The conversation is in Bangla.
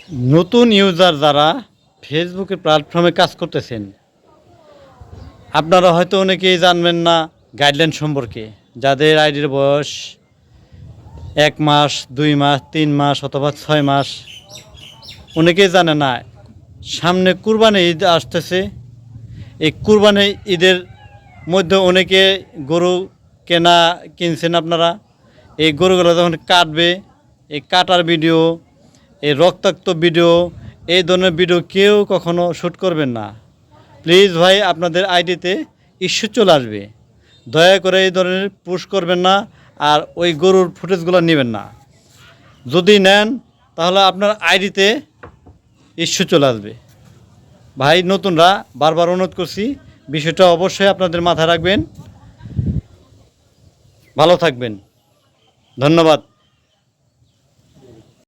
নতুন ইউজার যারা ফেসবুকের প্ল্যাটফর্মে কাজ করতেছেন, আপনারা হয়তো অনেকেই জানবেন না গাইডলাইন সম্পর্কে। যাদের আইডির বয়স 1 মাস, 2 মাস, 3 মাস অথবা 6 মাস, অনেকেই জানে না সামনে কুরবানি ঈদ আসতেছে। এই কুরবানি ঈদের মধ্যে অনেকে গরু কিনছেন আপনারা। এই গরুগুলো যখন কাটবে, এই কাটার ভিডিও, এই রক্তাক্ত ভিডিও, এই ধরনের ভিডিও কেউ কখনো শ্যুট করবেন না। প্লিজ ভাই, আপনাদের আইডিতে ইস্যু চলে আসবে। দয়া করে এই ধরনের পুশ করবেন না, আর ওই গরুর ফুটেজগুলো নেবেন না। যদি নেন তাহলে আপনার আইডিতে ইস্যু চলে আসবে। ভাই, নতুনরা বারবার অনুরোধ করছি, বিষয়টা অবশ্যই আপনাদের মাথায় রাখবেন। ভালো থাকবেন, ধন্যবাদ।